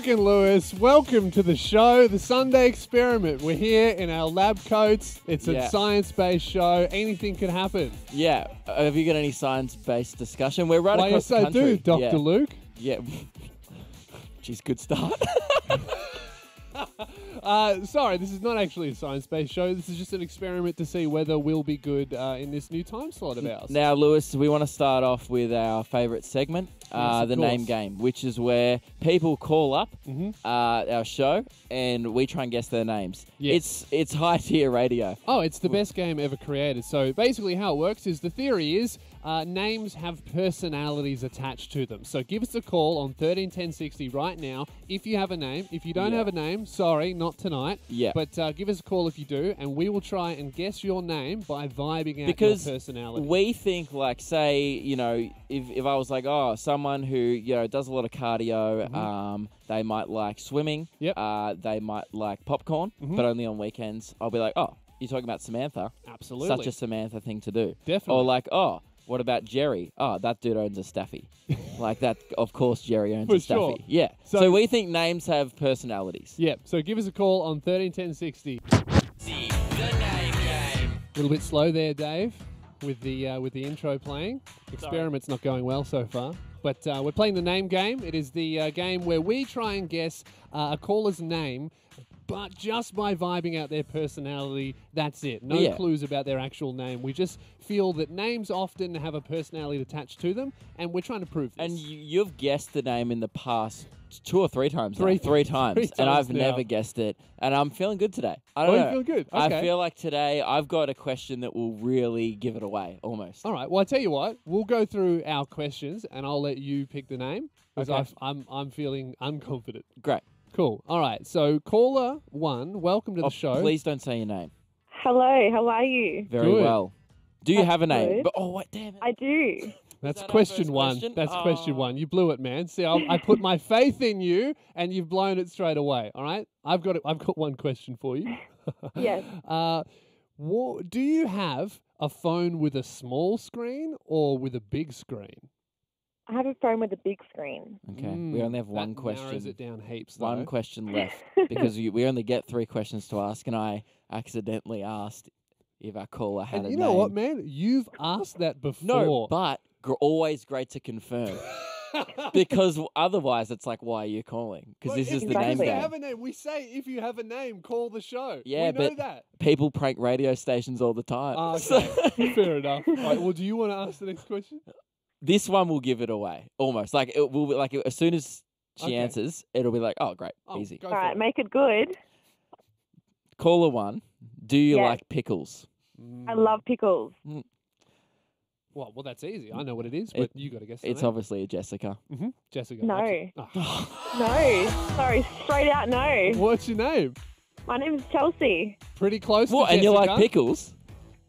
Jake and Lewis, welcome to the show, the Sunday Experiment. We're here in our lab coats. It's a science-based show. Anything can happen. Yeah. Have you got any science-based discussion? We're right across the country. Yes, I do, Dr. Luke. Yeah. Jeez, good start. Sorry, this is not actually a science-based show. This is just an experiment to see whether we'll be good in this new time slot of ours. Now, Lewis, we want to start off with our favourite segment, the name game, which is where people call up our show and we try and guess their names. Yes. It's high-tier radio. Oh, it's the best game ever created. So basically how it works is the theory is names have personalities attached to them. So give us a call on 131060 right now if you have a name. If you don't have a name, sorry, not tonight. Yeah. But give us a call if you do, and we will try and guess your name by vibing out your personality. Because we think, like, say, you know, if I was like, oh, someone who, you know, does a lot of cardio, they might like swimming, they might like popcorn, but only on weekends, I'll be like, oh, you're talking about Samantha. Absolutely. Such a Samantha thing to do. Definitely. Or like, oh, what about Jerry? Oh, that dude owns a Staffy. Like that, of course, Jerry owns a Staffy. Sure. Yeah. So we think names have personalities. Yeah. So give us a call on 131060. The name game. A little bit slow there, Dave, with the intro playing. Experiment's not going well so far. But we're playing the name game. It is the game where we try and guess a caller's name, but just by vibing out their personality, that's it. No clues about their actual name. We just feel that names often have a personality attached to them, and we're trying to prove this. And you've guessed the name in the past 2 or 3 times. Three times. And I've never guessed it. And I'm feeling good today. I don't know. You feel good? Okay. I feel like today I've got a question that will really give it away, almost. All right. Well, I tell you what. We'll go through our questions, and I'll let you pick the name, because I'm feeling unconfident. Great. Cool. All right. So, caller 1, welcome to the show. Please don't say your name. Hello. How are you? Very well. Do you have a name? Oh, wait, damn it. I do. That's question 1. That's question 1. You blew it, man. See, I put my faith in you, and you've blown it straight away. All right. I've got one question for you. Yes. Do you have a phone with a small screen or with a big screen? I have a phone with a big screen. Okay, we only have one question. Narrows it down heaps, though. One question left, because we only get 3 questions to ask, and I accidentally asked if our caller had a name. You know what, man? You've asked that before. No, but always great to confirm. Because otherwise, it's like, why are you calling? Because this is the name game. Have a name. We say, if you have a name, call the show. Yeah, we know that. People prank radio stations all the time. Oh, okay. Fair enough. All right, well, do you want to ask the next question? This one will give it away, almost. Like, it will be like, as soon as she answers, it'll be like, oh, great, easy. All right, make it good. Caller 1, do you like pickles? I love pickles. Well, that's easy. I know what it is, but you got to guess. It's obviously a Jessica. Jessica. No. No. Sorry, straight out no. What's your name? My name is Chelsea. Pretty close to Jessica. And you like pickles?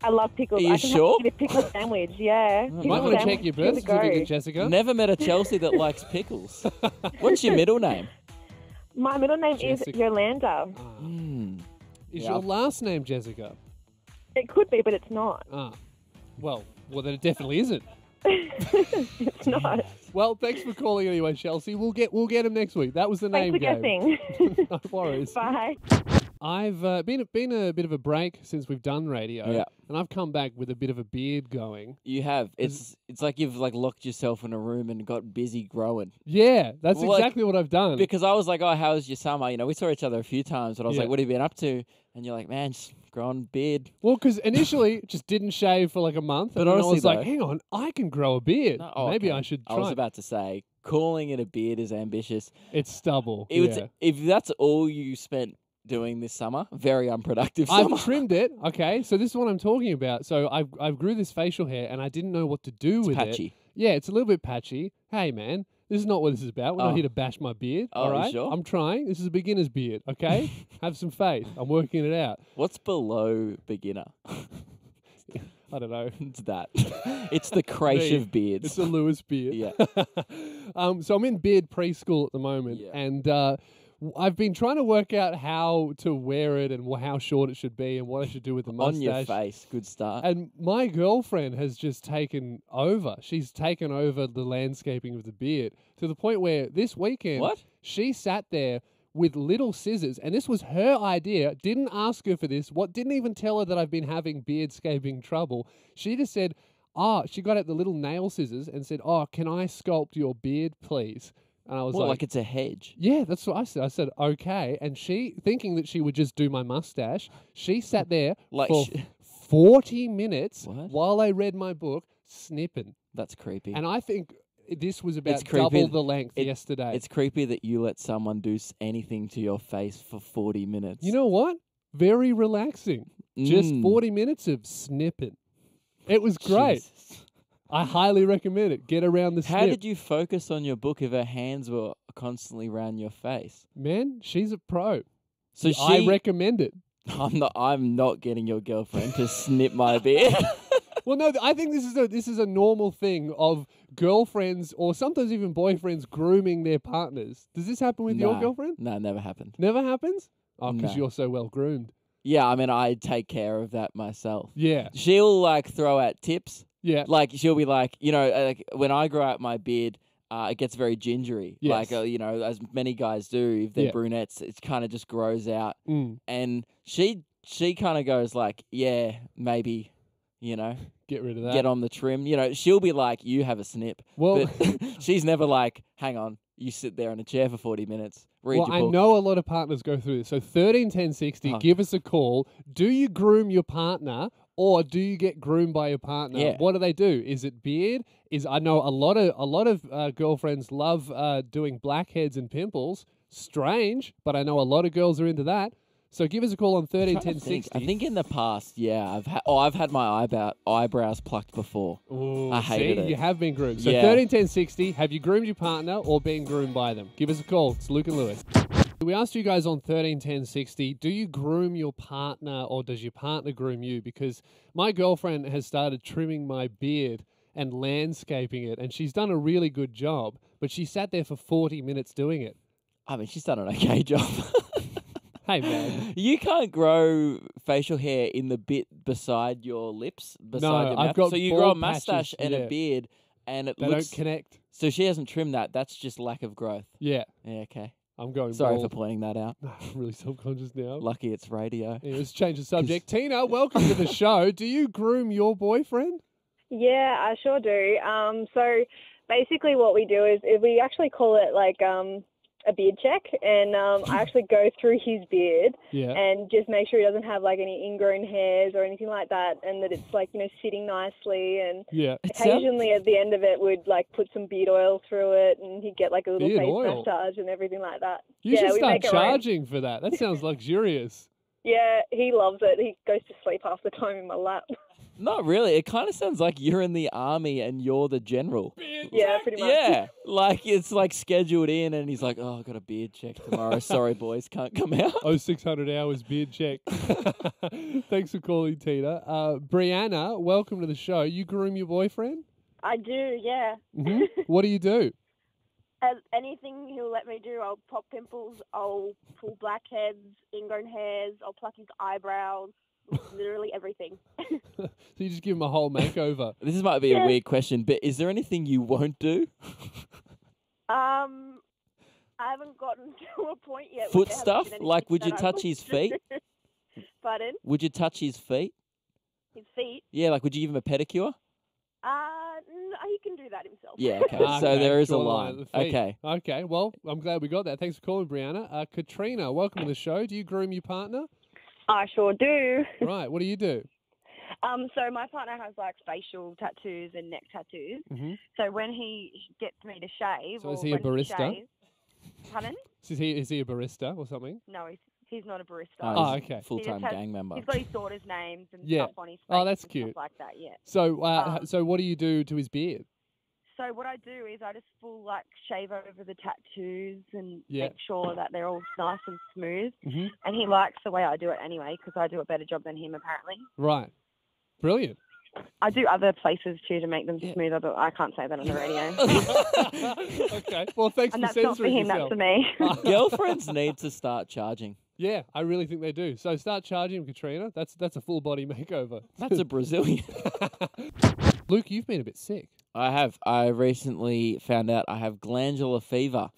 I love pickles. Are you sure? I can have a pickle sandwich, yeah. Might want to check your birth certificate, Jessica. Never met a Chelsea that likes pickles. What's your middle name? My middle name is Yolanda. Is your last name Jessica? It could be, but it's not. Well, then it definitely isn't. It's not. Well, thanks for calling anyway, Chelsea. We'll get him next week. That was the name game. Thanks for guessing. No worries. Bye. I've been a bit of a break since we've done radio, and I've come back with a bit of a beard going. You have. It's like you've locked yourself in a room and got busy growing. Yeah, that's exactly what I've done. Because I was like, oh, how was your summer? You know, we saw each other a few times, but I was like, what have you been up to? And you're like, man, just growing beard. Well, because initially just didn't shave for like a month, but honestly, I was like, hang on, I can grow a beard. Maybe I should try. I was about to say, calling it a beard is ambitious. It's stubble. If that's all you spent doing this summer, very unproductive summer. I've trimmed it. Okay, so this is what I'm talking about. So I've grew this facial hair, and I didn't know what to do with it. It's patchy. Yeah, it's a little bit patchy. Hey, man, this is not what this is about. We're not here to bash my beard. All right, sure? I'm trying. This is a beginner's beard. Okay, have some faith. I'm working it out. What's below beginner? I don't know. It's that. It's the creche of beards. It's a Lewis beard. Yeah. So I'm in beard preschool at the moment, and I've been trying to work out how to wear it and how short it should be and what I should do with the mustache. On your face. Good start. And my girlfriend has just taken over. She's taken over the landscaping of the beard to the point where this weekend she sat there with little scissors, and this was her idea. Didn't ask her for this. Didn't even tell her that I've been having beardscaping trouble. She just said, she got out the little nail scissors and said, can I sculpt your beard, please? And I was like it's a hedge? Yeah, that's what I said. I said, okay. And she, thinking that she would just do my mustache, she sat there for 40 minutes while I read my book, snipping. That's creepy. And I think this was about double the length yesterday. It's creepy that you let someone do anything to your face for 40 minutes. You know what? Very relaxing. Just 40 minutes of snipping. It was great. Jesus. I highly recommend it. Get around the snip. How did you focus on your book if her hands were constantly around your face? Man, she's a pro. So I recommend it. I'm not getting your girlfriend to snip my beard. Well, no, I think this is a normal thing of girlfriends or sometimes even boyfriends grooming their partners. Does this happen with your girlfriend? No, never happened. Never happens? Oh, because you're so well groomed. Yeah, I mean, I take care of that myself. Yeah. She'll throw out tips. Yeah. She'll be like, when I grow out my beard, it gets very gingery. Yes. As many guys do, if they're brunettes, it kind of just grows out. And she kind of goes like, yeah, maybe, get rid of that. Get on the trim. She'll be like, you have a snip. Well, but she's never like, hang on, you sit there in a chair for 40 minutes. Read your book. I know a lot of partners go through this. So 131060, give us a call. Do you groom your partner or do you get groomed by your partner? Yeah. What do they do? Is it beard? I know a lot of girlfriends love doing blackheads and pimples. Strange, but I know a lot of girls are into that. So give us a call on 131060. I think in the past, I've had my eyebrows plucked before. Ooh, I hated it. You have been groomed. So 131060, have you groomed your partner or been groomed by them? Give us a call. It's Luke and Lewis. We asked you guys on 131060, do you groom your partner or does your partner groom you? Because my girlfriend has started trimming my beard and landscaping it, and she's done a really good job, but she sat there for 40 minutes doing it. I mean, she's done an okay job. Hey, man. You can't grow facial hair in the bit beside your lips, beside your mouth. I've got so you grow a mustache and a beard, and they don't connect. So she hasn't trimmed that. That's just lack of growth. Yeah. Yeah, okay. I'm going Sorry bald. for pointing that out. I'm really self-conscious now. Lucky it's radio. Yeah, let's change the subject. Tina, welcome to the show. Do you groom your boyfriend? Yeah, I sure do. So basically what we do is we actually call it a beard check, and I actually go through his beard and just make sure he doesn't have any ingrown hairs or anything like that, and that it's sitting nicely. And occasionally at the end of it, we'd put some beard oil through it, and he'd get a little face massage and everything like that. You should start charging for that. That sounds luxurious. Yeah, he loves it. He goes to sleep half the time in my lap. Not really. It kind of sounds like you're in the army and you're the general. Yeah, pretty much. Yeah, it's scheduled in, and he's like, "Oh, I've got a beard check tomorrow. Sorry, boys, can't come out." 600 hours beard check. Thanks for calling, Tina. Brianna, welcome to the show. You groom your boyfriend? I do, yeah. Mm-hmm. What do you do? Anything he'll let me do. I'll pop pimples. I'll pull blackheads, ingrown hairs. I'll pluck his eyebrows. Literally everything. So you just give him a whole makeover. This might be a weird question, but is there anything you won't do? I haven't gotten to a point yet. Foot stuff? Would you touch his feet? Pardon? Would you touch his feet? His feet? Yeah, would you give him a pedicure? No, he can do that himself. Yeah, okay. So there is a line. Okay. Okay, well, I'm glad we got that. Thanks for calling, Brianna. Katrina, welcome to the show. Do you groom your partner? I sure do. Right, what do you do? So my partner has facial tattoos and neck tattoos. Mm-hmm. So when he gets me to shave, so is he a barista? Pardon? Is he a barista or something? No, he's not a barista. Oh, okay. Full-time gang member. He's got his daughter's names and stuff on his face. Oh, that's and cute. Stuff like that, yeah. So, so what do you do to his beard? So what I do is I just shave over the tattoos and make sure that they're all nice and smooth. Mm-hmm. And he likes the way I do it anyway because I do a better job than him apparently. Right. Brilliant. I do other places too to make them smoother, but I can't say that on the radio. Okay. Well, thanks And for that's not for censoring him, yourself. that's for me. Girlfriends need to start charging. Yeah, I really think they do. So start charging, Katrina. That's a full body makeover. That's a Brazilian. Luke, you've been a bit sick. I have. I recently found out I have glandular fever,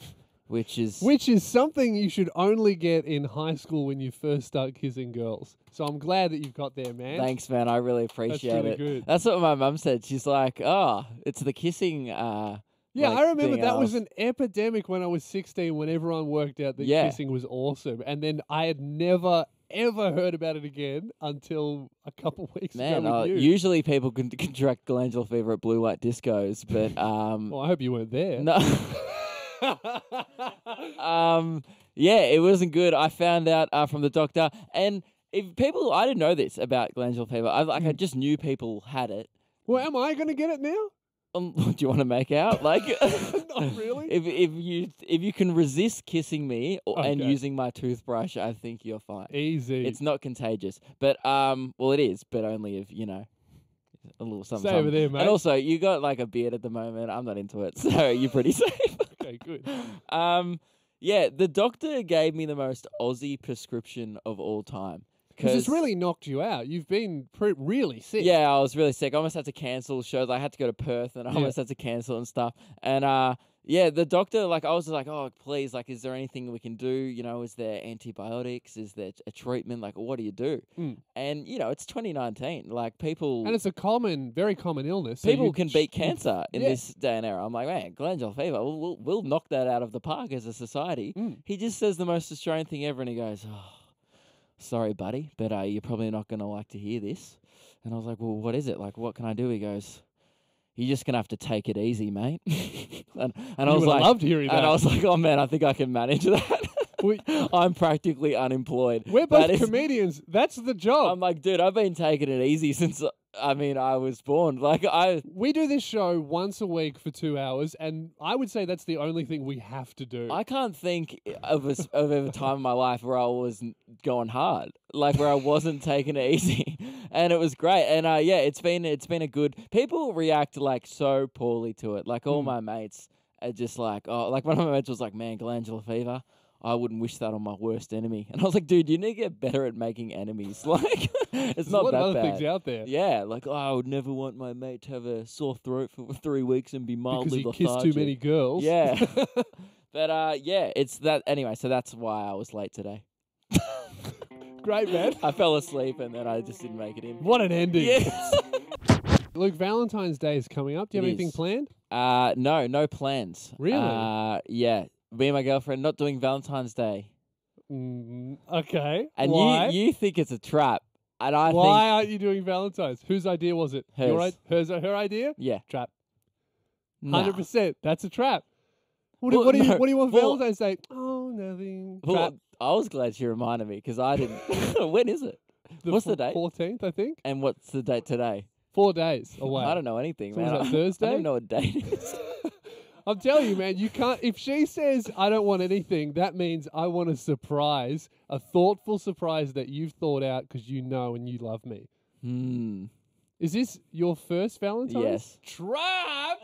which is something you should only get in high school when you first start kissing girls. So I'm glad that you've got there, man. Thanks, man. I really appreciate really it. good. That's what my mum said. She's like, "Oh, it's the kissing." Yeah, like, I remember thing, that and was an epidemic when I was 16, when everyone worked out that kissing was awesome. And then I had never, ever heard about it again until a couple weeks ago with you. Usually people can contract glandular fever at blue light discos, but... well, I hope you weren't there. No. Yeah, it wasn't good. I found out from the doctor. And if people... I didn't know this about glandular fever. I just knew people had it. Well, am I going to get it now? Do you want to make out? Like, not really. If you can resist kissing me and using my toothbrush, I think you're fine. Easy. It's not contagious, but well, it is, but only if a little something. Stay over there, mate. And also, you got like a beard at the moment. I'm not into it, so you're pretty safe. Okay, good. Yeah, the doctor gave me the most Aussie prescription of all time. Because it's really knocked you out. You've been really sick. Yeah, I was really sick. I almost had to cancel shows. I had to go to Perth and I almost had to cancel and stuff. And yeah, the doctor, like, I was just like, oh, please, like, is there anything we can do? You know, is there antibiotics? Is there a treatment? Like, what do you do? And, you know, it's 2019. Like, people... And it's a very common illness. People can beat cancer in this day and era. I'm like, man, glandular fever, we'll knock that out of the park as a society. He just says the most Australian thing ever and he goes, oh... sorry, buddy, but you're probably not going to like to hear this. And I was like, well, what is it? Like, what can I do? He goes, you're just going to have to take it easy, mate. and I was like, loved hearing that. And I was like, oh, man, I think I can manage that. I'm practically unemployed. We're both comedians. That's the job. I'm like, dude, I've been taking it easy since... I mean, I was born. Like we do this show once a week for 2 hours, and I would say that's the only thing we have to do. I can't think of a time in my life where I was going hard, like where I wasn't taking it easy, and it was great. And yeah, it's been a good. People react like so poorly to it. Like all my mates are just like, oh, like one of my mates was like, man, glandular fever. I wouldn't wish that on my worst enemy. And I was like, dude, you need to get better at making enemies. Like, it's not that bad. There's a lot of other things out there. Yeah, like, oh, I would never want my mate to have a sore throat for 3 weeks and be mildly lethargic. Because he kissed too many girls. Yeah. But, yeah, it's that. Anyway, so that's why I was late today. Great, man. I fell asleep and then I just didn't make it in. What an ending. Yes. Luke, Valentine's Day is coming up. Do you have anything planned? No plans. Really? Yeah. Me and my girlfriend not doing Valentine's Day. Okay. And why? you think it's a trap. And I Why aren't you doing Valentine's? Whose idea was it? Hers. Her idea? Yeah. Trap. Nah. 100%. That's a trap. What do you want Valentine's Day? Oh, nothing. Well, I was glad she reminded me because I didn't. When is it? What's the date? 14th, I think. And what's the date today? 4 days away. I don't know anything, So man. was that Thursday? I don't even know what date it is. I'm telling you, man, you can't. If she says, I don't want anything, that means I want a surprise, a thoughtful surprise that you've thought out because you know and you love me. Is this your first Valentine's? Yes. Trap!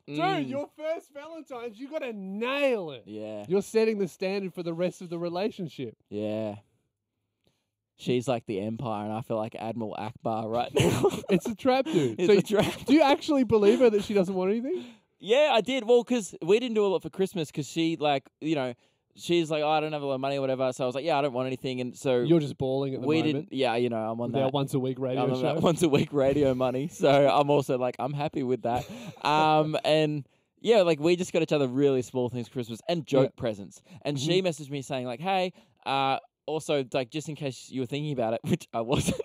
Dude, your first Valentine's, you got to nail it. Yeah. You're setting the standard for the rest of the relationship. Yeah. She's like the Empire, and I feel like Admiral Akbar right now. It's a trap, dude. It's a trap. Do you actually believe her that she doesn't want anything? Yeah, I did. Well, because we didn't do a lot for Christmas because she, like, you know, she's like, oh, I don't have a lot of money or whatever. So I was like, yeah, I don't want anything. And so you're just balling at the moment. Didn't. Yeah, you know, I'm on that once a week radio I'm on show. That once a week radio money. So I'm also like, I'm happy with that. And yeah, like we just got each other really small things for Christmas and joke presents. And she messaged me saying like, hey, also, like, just in case you were thinking about it, which I wasn't,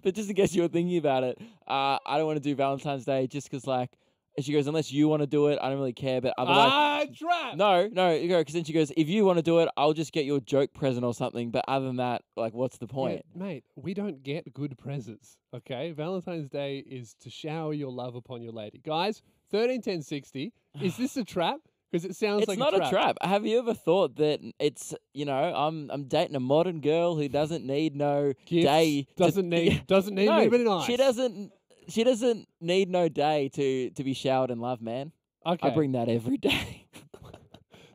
but just in case you were thinking about it, I don't want to do Valentine's Day just because, like, and she goes, unless you want to do it, I don't really care, but otherwise... trap! No, because then she goes, if you want to do it, I'll just get you a joke present or something, but other than that, like, what's the point? Yeah, mate, we don't get good presents, okay? Valentine's Day is to shower your love upon your lady. Guys, 131060, is this a trap? Because it sounds like it's not a trap. Have you ever thought that it's, you know, I'm dating a modern girl who doesn't need no gifts, day. Doesn't need anybody nice. She doesn't She doesn't need no day to be showered and loved, man. Okay. I bring that every day.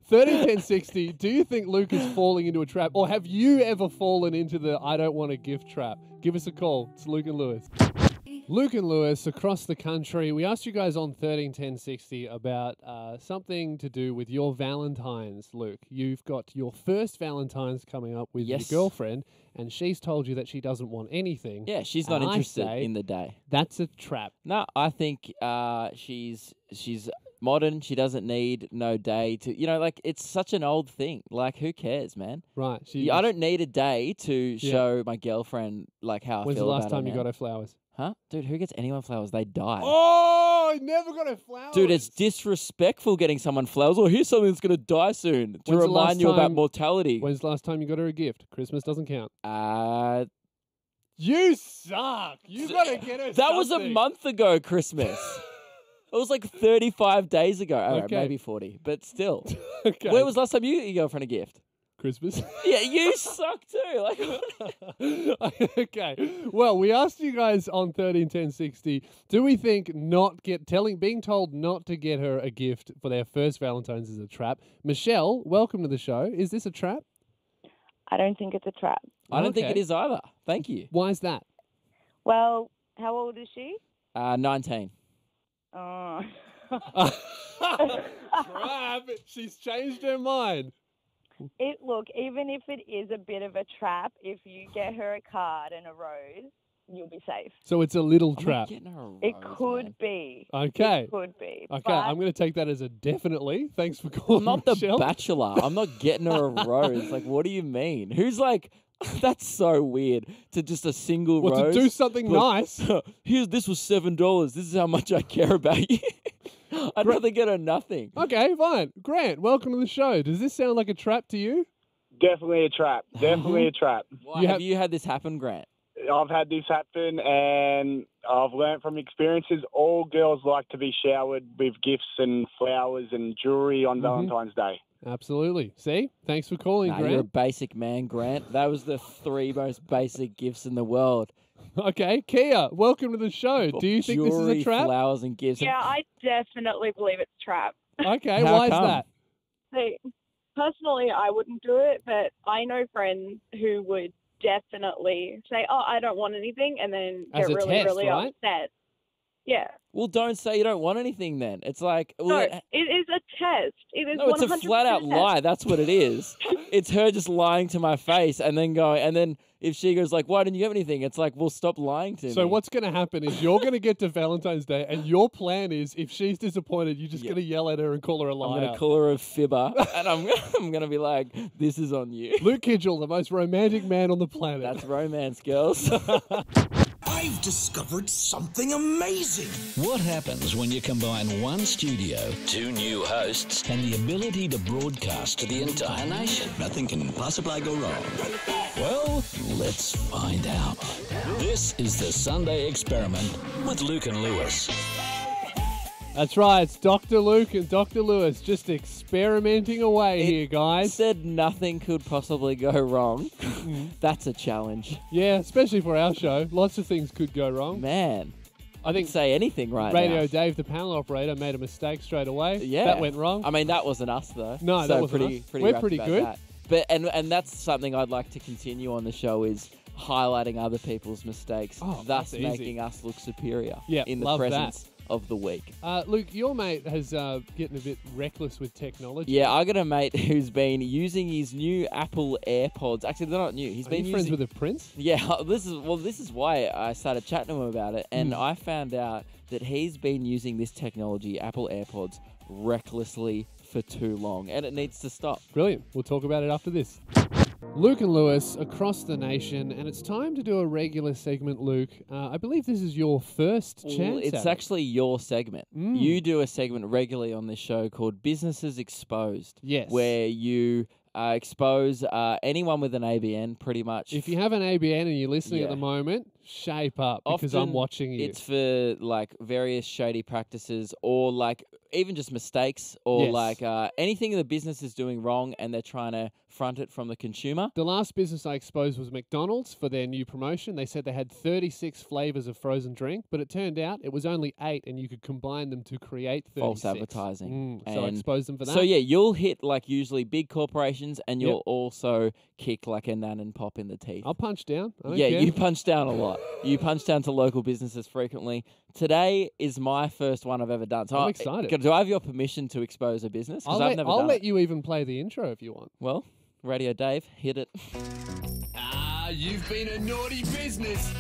131060, do you think Luke is falling into a trap, or have you ever fallen into the I don't want a gift trap? Give us a call. It's Luke and Lewis. Luke and Lewis across the country. We asked you guys on 131060 about something to do with your Valentines, Luke. You've got your first Valentine's coming up with your girlfriend, and she's told you that she doesn't want anything. Yeah, she's not interested in the day. That's a trap. No, I think she's modern. She doesn't need no day to, like, it's such an old thing. Like, who cares, man? Right. I don't need a day to show my girlfriend, like, how I feel about her. When's the last time you got her flowers? Huh? Dude, who gets anyone flowers? They die. Oh, I never got her flowers. Dude, it's disrespectful getting someone flowers. Oh, here's something that's going to die soon to remind you about mortality. When's the last time you got her a gift? Christmas doesn't count. You suck. You got to get her That was a month ago, Christmas. It was like 35 days ago. All right, maybe 40, but still. Okay. When was the last time you got your girlfriend a gift? Christmas. Yeah, you suck too. Like, okay. Well, we asked you guys on 131060, do we think being told not to get her a gift for their first Valentine's is a trap? Michelle, welcome to the show. Is this a trap? I don't think it's a trap. I don't think it is either. Thank you. Why is that? Well, how old is she? 19. Oh. Trap. She's changed her mind. Look, even if it is a bit of a trap, if you get her a card and a rose, you'll be safe. So it's a little trap. It could be. Okay. It could be. Okay, I'm going to take that as a definitely. Thanks for calling, I'm not Michelle. the Bachelor. I'm not getting her a rose. Like, what do you mean? Who's like... That's so weird. To just a single rose. To do something nice. This was $7. This is how much I care about you. I'd rather get her nothing. Okay, fine. Grant, welcome to the show. Does this sound like a trap to you? Definitely a trap. Definitely a trap. Why, have you had this happen, Grant? I've had this happen, and I've learned from experiences all girls like to be showered with gifts and flowers and jewelry on Valentine's Day. Absolutely. See? Thanks for calling, Grant. You're a basic man, Grant. That was the 3 most basic gifts in the world. Okay, Kia, welcome to the show. Do you think this is a trap? Flowers and gifts. Yeah, I definitely believe it's a trap. Okay, why is that? See, personally, I wouldn't do it, but I know friends who would definitely say, "Oh, I don't want anything," and then get really upset. Yeah. Well, don't say you don't want anything then. It's like... No, it is a test. It is 100% it's a flat-out lie. That's what it is. It's her just lying to my face and then going... And then if she goes like, why didn't you have anything? It's like, well, stop lying to me. So what's going to happen is you're going to get to Valentine's Day and your plan is if she's disappointed, you're just going to yell at her and call her a liar. I'm going to call her a fibber and I'm going to be like, this is on you. Luke Kidgel, the most romantic man on the planet. That's romance, girls. I've discovered something amazing. What happens when you combine one studio, 2 new hosts, and the ability to broadcast to the entire nation? Nothing can possibly go wrong. Well, let's find out. This is the Sunday Experiment with Luke and Lewis. That's right, it's Dr. Luke and Dr. Lewis just experimenting away here, guys. Said nothing could possibly go wrong. That's a challenge. Yeah, especially for our show. Lots of things could go wrong. Man, I think say anything right Radio now. Dave, the panel operator, made a mistake straight away. Yeah. That went wrong. I mean, that wasn't us, though. No, that wasn't us. We're pretty good. That. But and that's something I'd like to continue on the show is highlighting other people's mistakes, thus making us look superior in the presence of the week. Luke, your mate has getting a bit reckless with technology. Yeah, I got a mate who's been using his new Apple AirPods. Actually, they're not new. He's been friends with a prince? Yeah, this is why I started chatting to him about it, and I found out that he's been using this technology, Apple AirPods, recklessly for too long, and it needs to stop. Brilliant. We'll talk about it after this. Luke and Lewis across the nation, and it's time to do a regular segment, Luke. I believe this is your first chance. It's actually your segment. You do a segment regularly on this show called Businesses Exposed. Yes. Where you expose anyone with an ABN, pretty much. If you have an ABN and you're listening at the moment, shape up because I'm watching you. It's for like various shady practices or like even just mistakes or like anything the business is doing wrong and they're trying to front it from the consumer. The last business I exposed was McDonald's for their new promotion. They said they had 36 flavors of frozen drink, but it turned out it was only 8 and you could combine them to create 36. False advertising. So I exposed them for that. So yeah, you'll hit like usually big corporations and you'll also kick like a nan and pop in the teeth. I'll punch down. I don't Yeah, care. you punch down a lot. You punch down to local businesses frequently. Today is my first one I've ever done. So I'm excited. Do I have your permission to expose a business? Because I've never done I'll let it. you even play the intro if you want. Well, Radio Dave, hit it. You've been a naughty business.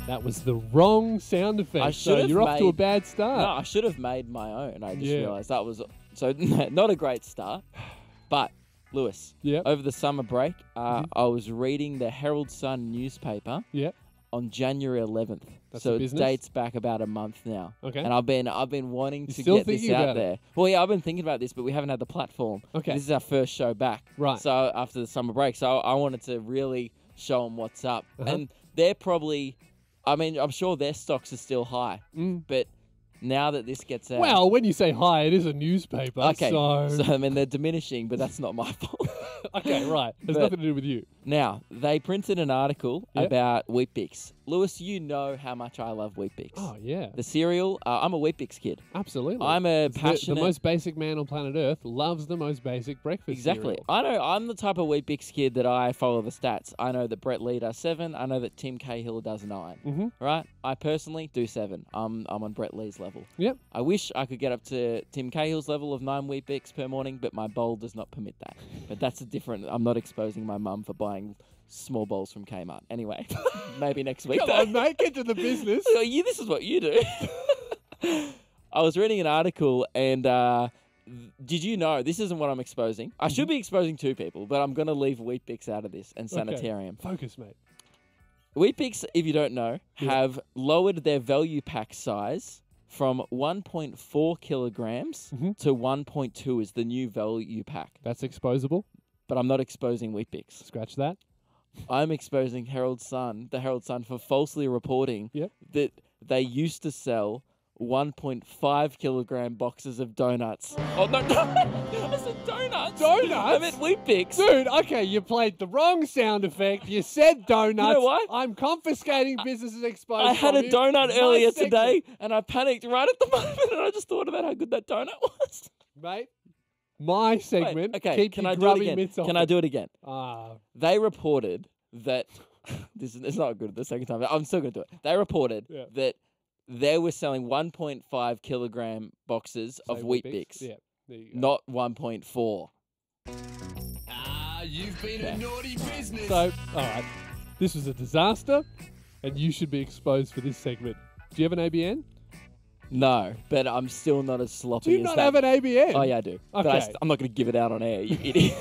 That was the wrong sound effect. So you're off to a bad start. No, I should have made my own. I just realised that was so not a great start. But Lewis, over the summer break, I was reading the Herald Sun newspaper. On January 11th. So it dates back about a month now. Okay. And I've been wanting to get this out there. Well, yeah, I've been thinking about this, but we haven't had the platform. Okay. This is our first show back. Right. So after the summer break. So I wanted to really show them what's up. And they're probably, I mean, I'm sure their stocks are still high. But now that this gets out. Well, when you say high, it is a newspaper. Okay. So I mean, they're diminishing, but that's not my fault. Okay, right. There's nothing to do with you. Now, they printed an article about Weet-Bix. Lewis, you know how much I love Weet-Bix. Oh, yeah. The cereal, I'm a Weet-Bix kid. Absolutely. I'm a passionate... The most basic man on planet Earth loves the most basic breakfast cereal. I know. I'm the type of Weet-Bix kid that I follow the stats. I know that Brett Lee does 7. I know that Tim Cahill does 9. Right? I personally do 7. I'm on Brett Lee's level. Yep. I wish I could get up to Tim Cahill's level of 9 Weet-Bix per morning, but my bowl does not permit that. But that's a different... I'm not exposing my mum for buying small bowls from Kmart. Anyway, maybe next week. Come on, mate, get to the business. This is what you do. I was reading an article and did you know, this isn't what I'm exposing. I should be exposing 2 people, but I'm going to leave Weet-Bix out of this and Sanitarium. Okay. Focus, mate. Weet-Bix, if you don't know, have lowered their value pack size from 1.4 kilograms to 1.2 is the new value pack. That's exposable. But I'm not exposing Weet-Bix. Scratch that. I'm exposing the Herald Sun for falsely reporting that they used to sell 1.5 kilogram boxes of donuts. Oh, no, I said donuts. Donuts? I meant Weet-Bix. Dude, okay, you played the wrong sound effect. You said donuts. You know what? I'm confiscating businesses exposed. I had a donut earlier today, and I panicked right at the moment, and I just thought about how good that donut was. Mate. My segment. Wait, okay, keep can your I do it grubby again? mitts off Can I do it again? They reported that it's not good the second time. But I'm still going to do it. They reported that they were selling 1.5 kilogram boxes of Weet-Bix. Yeah, there you go. Not 1.4. You've been a naughty business. So, all right, this was a disaster, and you should be exposed for this segment. Do you have an ABN? No, but I'm still not as sloppy Do you as not that. have an ABN? Oh, yeah, I do. Okay. But I'm not going to give it out on air, you idiot.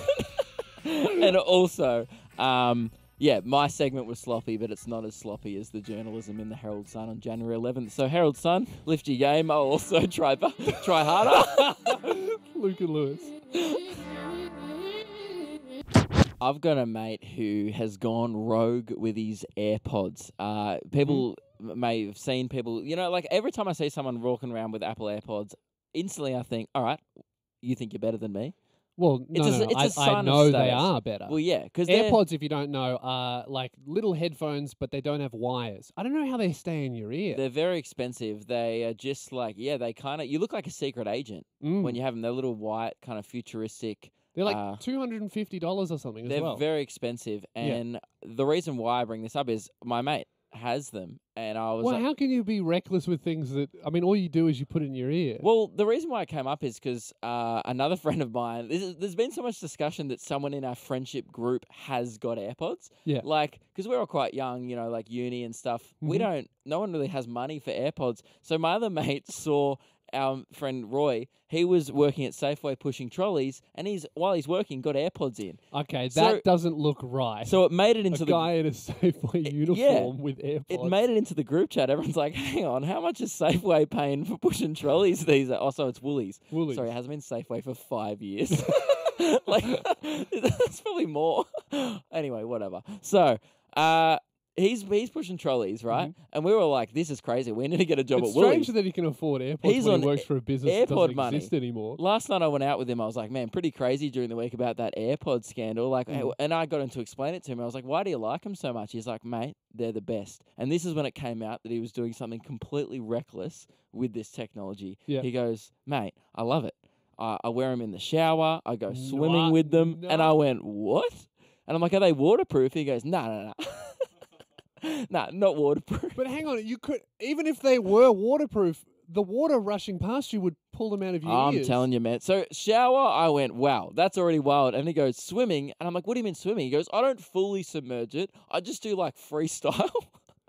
And also, my segment was sloppy, but it's not as sloppy as the journalism in the Herald Sun on January 11th. So, Herald Sun, lift your game. I'll also try harder. Luke and Lewis. I've got a mate who has gone rogue with his AirPods. People may have seen people, like every time I see someone walking around with Apple AirPods, instantly I think, all right, you think you're better than me? Well, I know they are better. Well, yeah. Because AirPods, if you don't know, are like little headphones, but they don't have wires. I don't know how they stay in your ear. They're very expensive. They are just like, they kind of, you look like a secret agent when you have them. They're little white, kind of futuristic. They're like $250 or something as well. They're very expensive. And the reason why I bring this up is my mate has them. And I was like, how can you be reckless with things that, all you do is you put it in your ear? Well, the reason why I came up is because another friend of mine, there's been so much discussion that someone in our friendship group has got AirPods. Yeah. Like, because we're all quite young, like uni and stuff. No one really has money for AirPods. So my other mate saw our friend Roy, he was working at Safeway pushing trolleys, and while he's working, got AirPods in. Okay, that doesn't look right. So it made it into a guy in a Safeway uniform with AirPods. It made it into the group chat. Everyone's like, hang on, how much is Safeway paying for pushing trolleys these days? Oh, so it's Woolies. Sorry, it hasn't been Safeway for 5 years. Like, that's probably more. Anyway, whatever. So, he's pushing trolleys, right? And we were like, this is crazy. We need to get a job It's at Woolies. strange that he can afford AirPods when he works for a business that doesn't exist anymore. Last night I went out with him. I was like, man, pretty crazy during the week about that AirPod scandal. Like, and I got him to explain it to him. I was like, why do you like them so much? He's like, mate, they're the best. And this is when it came out that he was doing something completely reckless with this technology. Yeah. He goes, mate, I love it. I wear them in the shower. I go swimming with them. And I went, what? And I'm like, are they waterproof? He goes, no. Nah, not waterproof. But hang on, you could, even if they were waterproof, the water rushing past you would pull them out of your ears. I'm telling you, man. So shower, I went, wow, that's already wild. And he goes, swimming. And I'm like, what do you mean swimming? He goes, I don't fully submerge it. I just do like freestyle.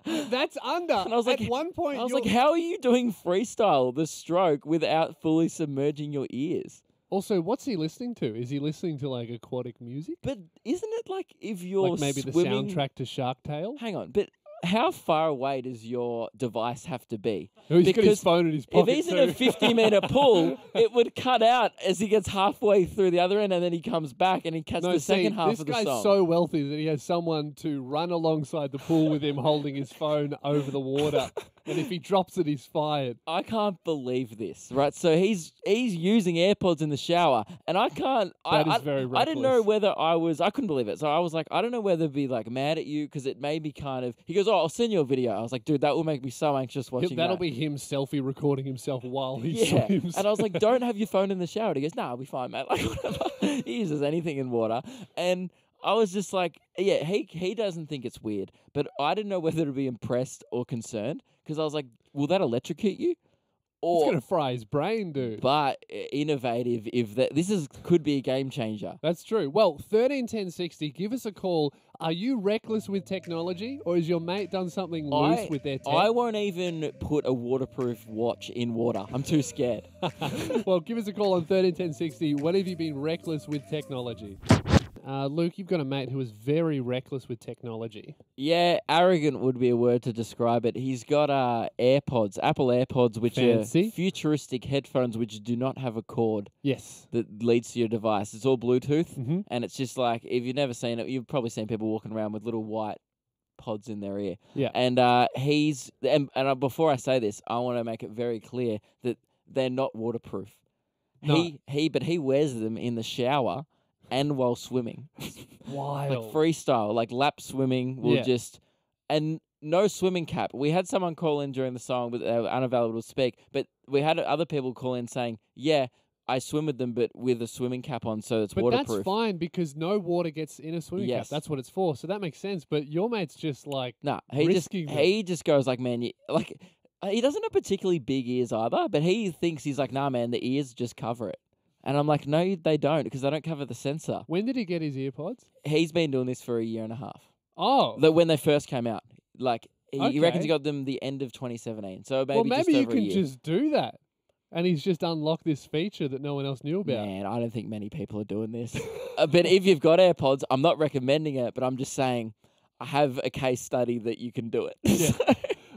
That's under. And I was like, at one point, I was like, how are you doing freestyle, the stroke, without fully submerging your ears? Also, what's he listening to? Is he listening to like aquatic music? But isn't it like if you're like maybe swimming... the soundtrack to Shark Tale? Hang on, but how far away does your device have to be? Oh, he's got his phone in his pocket. If he's in a 50-meter pool, it would cut out as he gets halfway through the other end, and then he comes back and he cuts the second half of the song. This guy's so wealthy that he has someone to run alongside the pool with him holding his phone over the water. And if he drops it, he's fired. I can't believe this, right? So he's using AirPods in the shower, and I can't. That is very reckless. I didn't know whether I couldn't believe it. So I was like, I don't know whether to be like mad at you because it made me kind of. He goes, oh, I'll send you a video. I was like, dude, that will make me so anxious watching. That'll be him selfie recording himself while he swims. And I was like, don't have your phone in the shower. He goes, nah, I'll be fine, mate. Like whatever. He uses anything in water, and I was just like, yeah, he doesn't think it's weird, but I didn't know whether to be impressed or concerned because I was like, will that electrocute you? Or, it's going to fry his brain, dude. But innovative, could be a game changer. That's true. Well, 131060, give us a call. Are you reckless with technology, or has your mate done something loose with their tech? I won't even put a waterproof watch in water. I'm too scared. Well, give us a call on 131060. When have you been reckless with technology? Luke, you've got a mate who is very reckless with technology. Yeah, arrogant would be a word to describe it. He's got AirPods, Apple AirPods, which are futuristic headphones which do not have a cord. Yes. That leads to your device. It's all Bluetooth, and it's just like, if you've never seen it, you've probably seen people walking around with little white pods in their ear. Yeah. And before I say this, I want to make it very clear that they're not waterproof. No. But he wears them in the shower and while swimming. Wild. Like freestyle, like lap swimming will and no swimming cap. We had someone call in during the song, but they were unavailable to speak. But we had other people call in saying, yeah, I swim with them, but with a swimming cap on, so it's waterproof. But that's fine because no water gets in a swimming cap. That's what it's for. So that makes sense. But your mate's just like he just goes like, man, he doesn't have particularly big ears either, but he thinks he's like, nah, man, the ears just cover it. And I'm like, no, they don't, because they don't cover the sensor. When did he get his earpods? He's been doing this for a year and a half. Oh. When they first came out. Like, he reckons he got them the end of 2017. So maybe you can just do that. And he's just unlocked this feature that no one else knew about. Man, I don't think many people are doing this. But if you've got AirPods, I'm not recommending it, but I'm just saying I have a case study that you can do it. Yeah.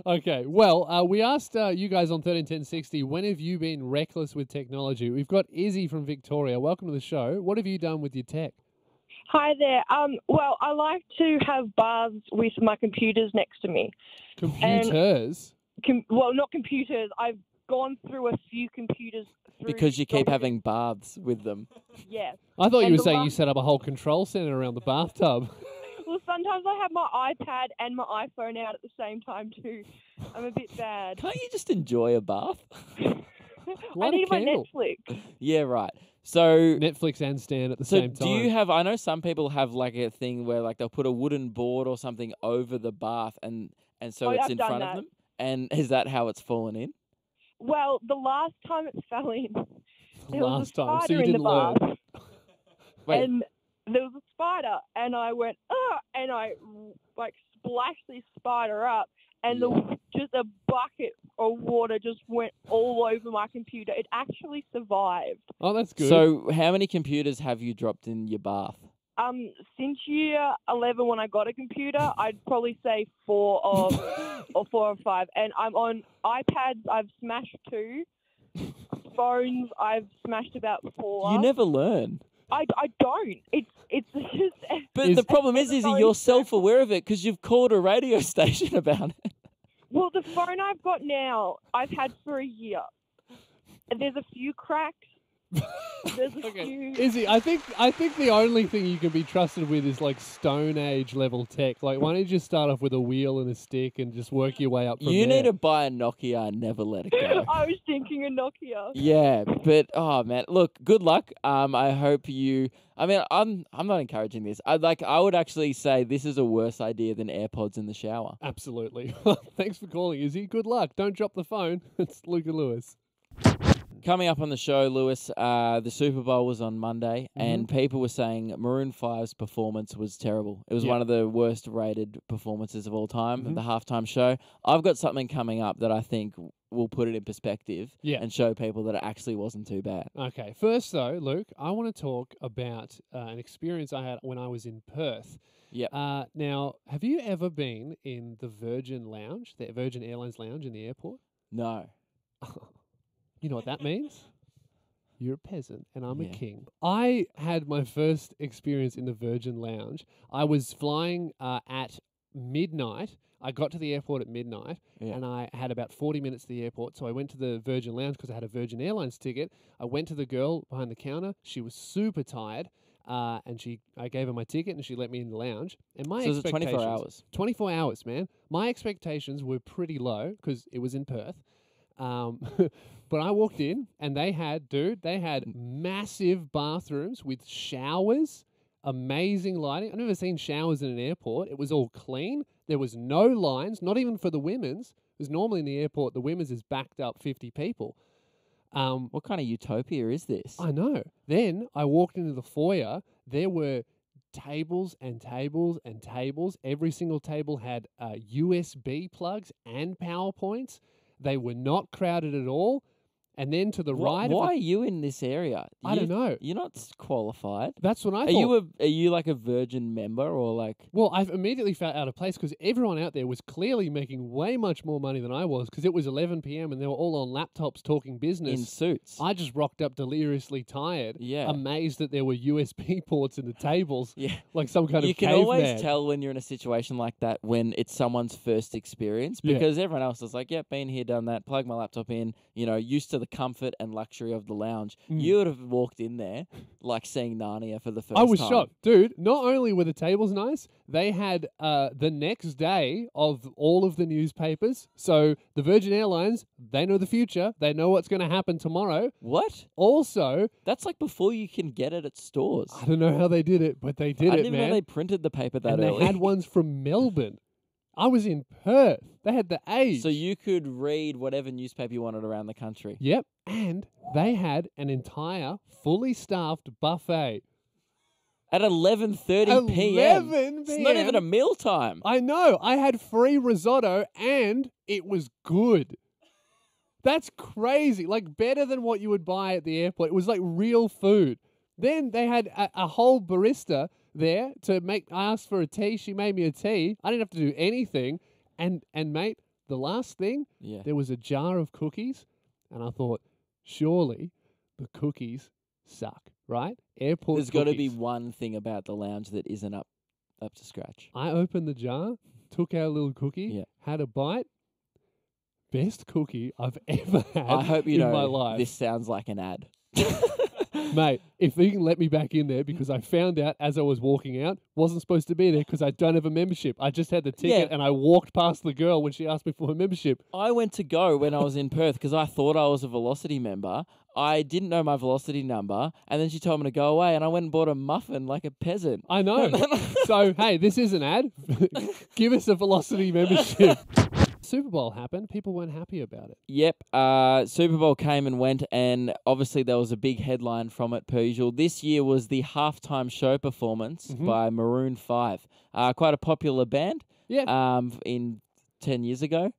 Okay, well, we asked you guys on 131060, when have you been reckless with technology? We've got Izzy from Victoria. Welcome to the show. What have you done with your tech? Hi there. Well, I like to have baths with my computers next to me. Computers? Well, not computers. I've gone through a few computers. Because you keep having baths with them. Yes. I thought you were saying you set up a whole control center around the bathtub. Well, sometimes I have my iPad and my iPhone out at the same time too. I'm a bit bad. Can't you just enjoy a bath? I need my Netflix. Yeah, right. So Netflix and Stan at the same time. Do you have? I know some people have like a thing where like they'll put a wooden board or something over the bath, and so it's in front of them. And is that how it's fallen in? Well, the last time it fell in, there was a spider so you in didn't the learn. bath. Wait. And there was a spider, and I went, and I like splashed this spider up, and just a bucket of water just went all over my computer. It actually survived. Oh, that's good. So how many computers have you dropped in your bath? Since year 11 when I got a computer, I'd probably say 4 or 5. And I'm on iPads, I've smashed 2. Phones, I've smashed about 4. You never learn. I don't. It's just. But the problem is you're self-aware of it because you've called a radio station about it. Well, the phone I've got now, I've had for a year. And there's a few cracks. There's a few. Izzy, I think the only thing you can be trusted with is like Stone Age level tech. Like, why don't you just start off with a wheel and a stick and just work your way up from there? You need to buy a Nokia and never let it go. I was thinking a Nokia. Yeah, but oh man, look, good luck. I hope you. I mean, I'm not encouraging this. I would actually say this is a worse idea than AirPods in the shower. Absolutely. Thanks for calling, Izzy. Good luck. Don't drop the phone. It's Luca Lewis. Coming up on the show, Lewis, the Super Bowl was on Monday, and people were saying Maroon 5's performance was terrible. It was one of the worst rated performances of all time, the halftime show. I've got something coming up that I think will put it in perspective and show people that it actually wasn't too bad. Okay. First, though, Luke, I want to talk about an experience I had when I was in Perth. Yeah. Now, have you ever been in the Virgin Lounge, the Virgin Airlines Lounge in the airport? No. You know what that means? You're a peasant and I'm a king. I had my first experience in the Virgin Lounge. I was flying at midnight. I got to the airport at midnight and I had about 40 minutes to the airport. So I went to the Virgin Lounge because I had a Virgin Airlines ticket. I went to the girl behind the counter. She was super tired. And I gave her my ticket and she let me in the lounge. And my expectations... So it was 24 hours? 24 hours, man. My expectations were pretty low because it was in Perth. But I walked in and they had massive bathrooms with showers, amazing lighting. I've never seen showers in an airport. It was all clean. There was no lines, not even for the women's, because normally in the airport, the women's is backed up 50 people. What kind of utopia is this? I know. Then I walked into the foyer. There were tables and tables and tables. Every single table had USB plugs and PowerPoints. They were not crowded at all. And then to the right... Why are you in this area? I don't know. You're not qualified. That's what I thought. Are you like a Virgin member or like... Well, I've immediately felt out of place because everyone out there was clearly making way much more money than I was because it was 11 p.m. and they were all on laptops talking business. In suits. I just rocked up deliriously tired, amazed that there were USB ports in the tables, like some kind of You can caveman. always tell when you're in a situation like that when it's someone's first experience because everyone else is like, been here, done that, plug my laptop in, used to the comfort and luxury of the lounge. You would have walked in there like seeing Narnia for the first time. I was shocked. Dude, not only were the tables nice, they had the next day of all of the newspapers. So the Virgin Airlines, they know the future. They know what's going to happen tomorrow. What? Also... That's like before you can get it at stores. I don't know how they did it, but they did it, man. I didn't even know they printed the paper that early. And they had ones from Melbourne. I was in Perth. They had The Age. So you could read whatever newspaper you wanted around the country. Yep. And they had an entire fully staffed buffet. At 11:30 p.m. It's not even a mealtime. I know. I had free risotto and it was good. That's crazy. Like better than what you would buy at the airport. It was like real food. Then they had a whole barista there to I asked for a tea. She made me a tea. I didn't have to do anything. And mate, the last thing, there was a jar of cookies. And I thought, surely the cookies suck, right? Airport There's got to be one thing about the lounge that isn't up to scratch. I opened the jar, took out a little cookie, had a bite. Best cookie I've ever had I hope you in know my life. This sounds like an ad. Mate, if you can let me back in there, because I found out as I was walking out, wasn't supposed to be there because I don't have a membership. I just had the ticket and I walked past the girl when she asked me for her membership. I went to go when I was in Perth because I thought I was a Velocity member. I didn't know my Velocity number, and then she told me to go away, and I went and bought a muffin like a peasant. I know. So, hey, this is an ad. Give us a Velocity membership. Super Bowl happened. People weren't happy about it. Yep. Super Bowl came and went, and obviously there was a big headline from it per usual. This year was the halftime show performance by Maroon 5. Quite a popular band. Yeah. In 10 years ago.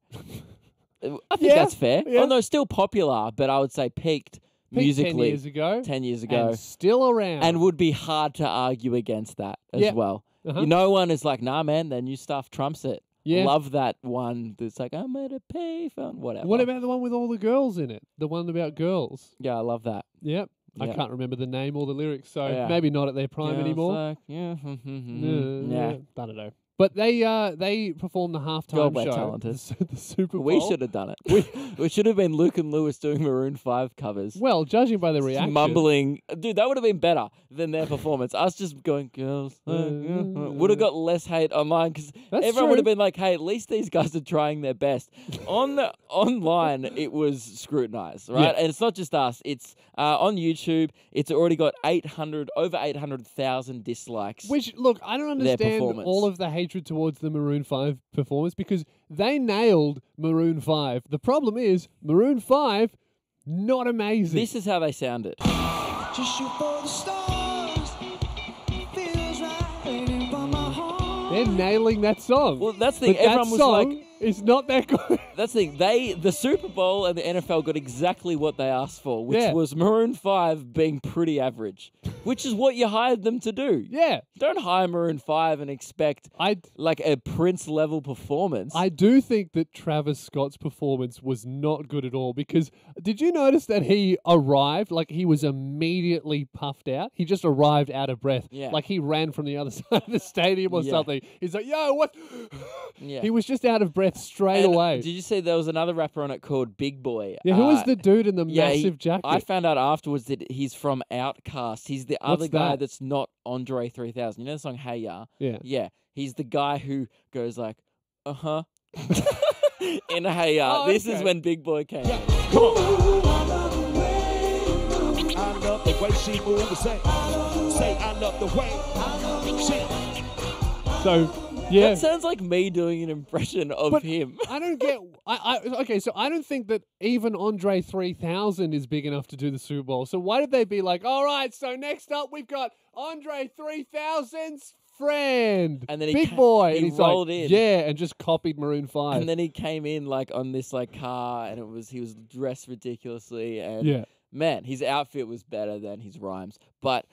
I think that's fair. Yeah. Oh, no, still popular, but I would say peaked musically 10 years ago. And still around. And would be hard to argue against that as well. No one is like, nah, man, their new stuff trumps it. Yeah. Love that one that's like, I'm at a payphone, whatever. What about the one with all the girls in it? The one about girls? Yeah, I love that. Yep. I can't remember the name or the lyrics, so maybe not at their prime anymore. Like, I don't know. But they performed the halftime we're show, talented. the Super Bowl. We should have done it. We should have been Luke and Lewis doing Maroon 5 covers. Well, judging by the reaction. Mumbling. Dude, that would have been better than their performance. Us just going, girls, would have got less hate online because everyone would have been like, hey, at least these guys are trying their best. Online, it was scrutinized, right? Yeah. And it's not just us. It's on YouTube. It's already got over 800,000 dislikes. Which, look, I don't understand all of the hatred towards the Maroon 5 performance because they nailed Maroon 5. The problem is, Maroon 5, not amazing. This is how they sounded. Just shoot for the stars. Feels right in my heart. They're nailing that song. Well, that's the thing. But Everyone that was song like, is not that good. that's the thing. The Super Bowl and the NFL got exactly what they asked for, which was Maroon 5 being pretty average, which is what you hired them to do. Yeah. Don't hire Maroon 5 and expect like a Prince-level performance. I do think that Travis Scott's performance was not good at all because did you notice that he arrived, like he was immediately puffed out? He just arrived out of breath. Yeah. Like he ran from the other side of the stadium or something. He's like, yo, what? Yeah. He was just out of breath straight away. Did you see there was another rapper on it called Big Boy? Yeah, who was the dude in the massive jacket? I found out afterwards that he's from Outkast. He's the other guy that's not Andre 3000. You know the song Hey Ya? Yeah. Yeah. He's the guy who goes like, uh-huh. in Hey Ya. This is when Big Boy came in. Come on. I love the way she moves. Say I love the way. So, yeah. That sounds like me doing an impression of him. I don't get... Okay, so I don't think that even Andre 3000 is big enough to do the Super Bowl. So why did they be like, all right, so next up we've got Andre 3000's friend, and then Big Boy. He and he's rolled like, in. Yeah, and just copied Maroon 5. And then he came in like on this like car and he was dressed ridiculously and man, his outfit was better than his rhymes. But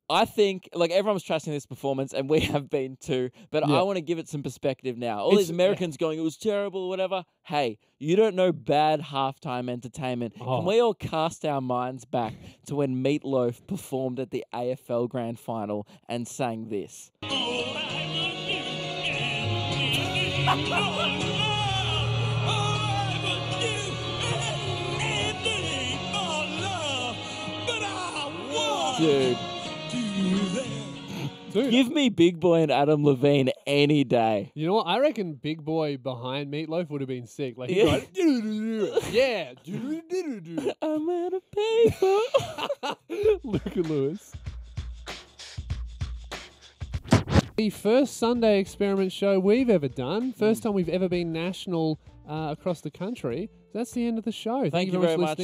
I think, like, everyone was trashing this performance, and we have been too, but I want to give it some perspective now. All these Americans going, it was terrible or whatever. Hey, you don't know bad halftime entertainment. Can we all cast our minds back to when Meatloaf performed at the AFL Grand Final and sang this? Dude. Give me Big Boy and Adam Levine any day. You know what? I reckon Big Boy behind Meatloaf would have been sick. Like, he's like, yeah. I'm out of paper. Luke and Lewis. The first Sunday experiment show we've ever done. First time we've ever been national across the country. That's the end of the show. Thank you very much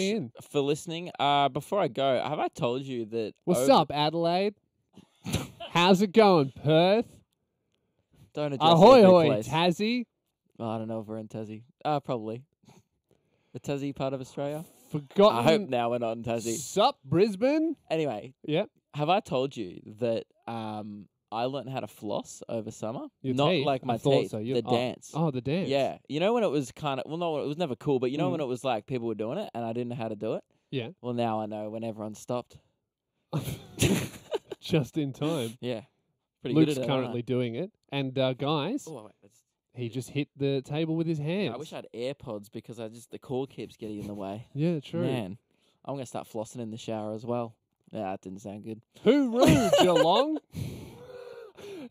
for listening. Before I go, have I told you that... What's up, Adelaide? How's it going, Perth? Don't adjust Ahoy, hoy, place. Tassie. Oh, I don't know if we're in Tassie. Probably. The Tassie part of Australia? Forgotten. I hope now we're not in Tassie. Sup, Brisbane? Anyway. Yep. Have I told you that I learned how to floss over summer? Your not teeth? like my I thought teeth. so. The dance. Oh, the dance. Yeah. You know when it was kind of... Well, no, it was never cool, but you know when it was like people were doing it and I didn't know how to do it? Yeah. Well, now I know when everyone stopped. Just in time. Yeah. Pretty Luke's good at it, currently doing it. And guys, he just hit the table with his hands. Yeah, I wish I had AirPods because the cord keeps getting in the way. Yeah, true. Man, I'm going to start flossing in the shower as well. Yeah, that didn't sound good. Hooroo, Geelong.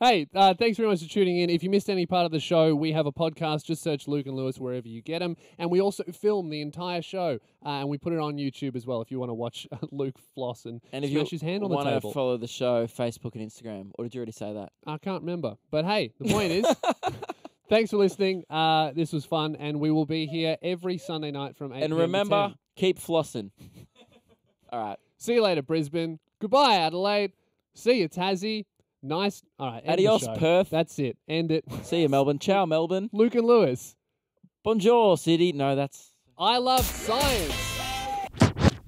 Hey, thanks very much for tuning in. If you missed any part of the show, we have a podcast. Just search Luke and Lewis wherever you get them. And we also film the entire show, and we put it on YouTube as well if you want to watch Luke floss and smash his hand on the table. Want to follow the show, Facebook and Instagram, or did you already say that? I can't remember. But hey, the point is, thanks for listening. This was fun, and we will be here every Sunday night from 8 And remember, keep flossing. All right. See you later, Brisbane. Goodbye, Adelaide. See you, Tassie. Nice. All right. Adios, Perth. That's it. End it. See you, Melbourne. Ciao, Melbourne. Luke and Lewis. Bonjour, City. No, that's... I love science.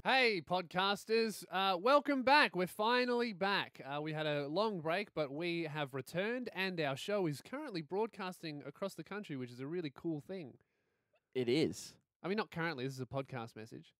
Hey, podcasters. Welcome back. We're finally back. We had a long break, but we have returned, and our show is currently broadcasting across the country, which is a really cool thing. It is. I mean, not currently. This is a podcast message.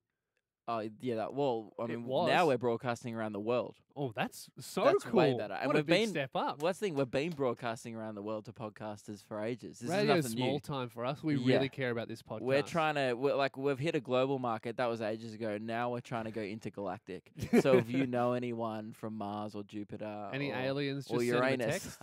Oh, yeah. Well, I mean, was. now we're broadcasting around the world. Oh, that's so That's cool. way better. And What we've a big been step up. Well, that's the thing. We've been broadcasting around the world to podcasters for ages. This Radio's is nothing small new. time for us. We Yeah. really care about this podcast. We've hit a global market. That was ages ago. Now we're trying to go intergalactic. So if you know anyone from Mars or Jupiter, Any aliens, or just send them a Uranus, text.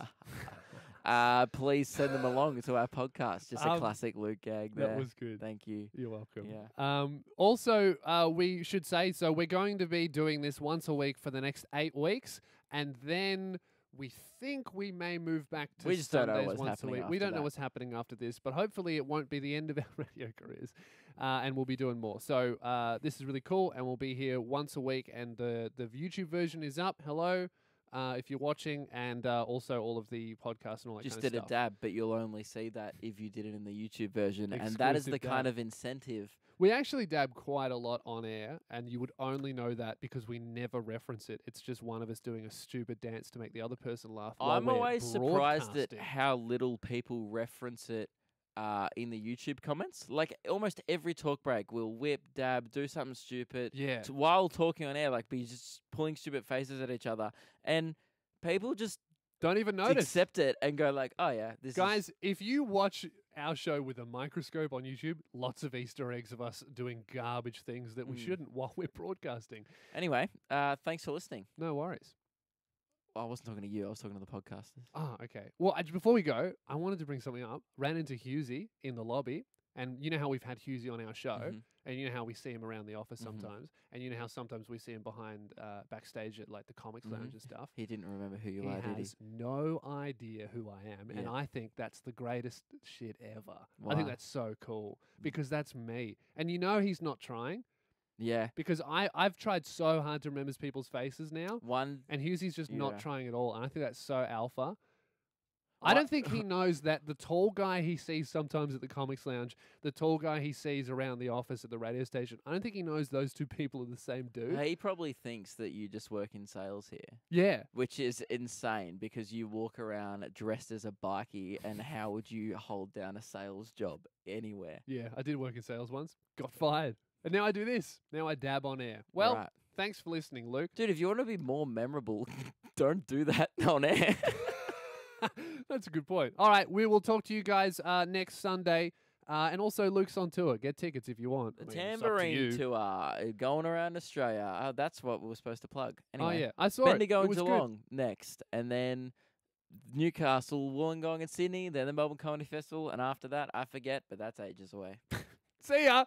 please send them along to our podcast. Just a classic Luke gag there. That was good. Thank you. You're welcome. Yeah. Also, we should say, so we're going to be doing this once a week for the next 8 weeks, and then we think we may move back to We just don't know Sundays what's once a happening week. We after don't know that. what's happening after this, but hopefully it won't be the end of our radio careers, and we'll be doing more. So this is really cool, and we'll be here once a week, and the YouTube version is up. Hello. If you're watching, and also all of the podcasts and all that Just kind of did stuff. a dab, but you'll only see that if you did it in the YouTube version, and that is Exclusive the kind dab. of incentive. We actually dab quite a lot on air, and you would only know that because we never reference it. It's just one of us doing a stupid dance to make the other person laugh. while I'm we're always surprised at broadcasting. how little people reference it in the YouTube comments. Like almost every talk break, we'll whip, dab, do something stupid. Yeah. While talking on air, like be just pulling stupid faces at each other, and people just Don't even notice. accept it and go like, "Oh yeah, this Guys, is." if you watch our show with a microscope on YouTube, lots of Easter eggs of us doing garbage things that we shouldn't while we're broadcasting. Anyway, thanks for listening. No worries. I wasn't talking to you. I was talking to the podcasters. Oh, okay. Well, before we go, I wanted to bring something up. Ran into Husey in the lobby, and you know how we've had Husey on our show, and you know how we see him around the office sometimes, and you know how sometimes we see him behind backstage at like the Comics Lounge and stuff. He didn't remember who you He are, did he? has no idea who I am, and Yeah. I think that's the greatest shit ever. I Why? think that's so cool because that's me. And you know he's not trying Yeah. because I've tried so hard to remember people's faces now, and Husey's just not Yeah. trying at all, and I think that's so alpha. I don't think he knows that the tall guy he sees sometimes at the Comics Lounge, the tall guy he sees around the office at the radio station, I don't think he knows those two people are the same dude. He probably thinks that you just work in sales here. Yeah. Which is insane because you walk around dressed as a bikie, and how would you hold down a sales job anywhere? Yeah, I did work in sales once, got fired. And now I do this. Now I dab on air. Well, Right. thanks for listening, Luke. Dude, if you want to be more memorable, don't do that on air. That's a good point. All right, we will talk to you guys next Sunday. And also, Luke's on tour. Get tickets if you want. The I mean, it's up to tambourine you. tour going around Australia. That's what we were supposed to plug. Anyway, yeah, I saw it. Bendigo It and was good. Geelong next, and then Newcastle, Wollongong, and Sydney. Then the Melbourne Comedy Festival, and after that, I forget, but that's ages away. See ya.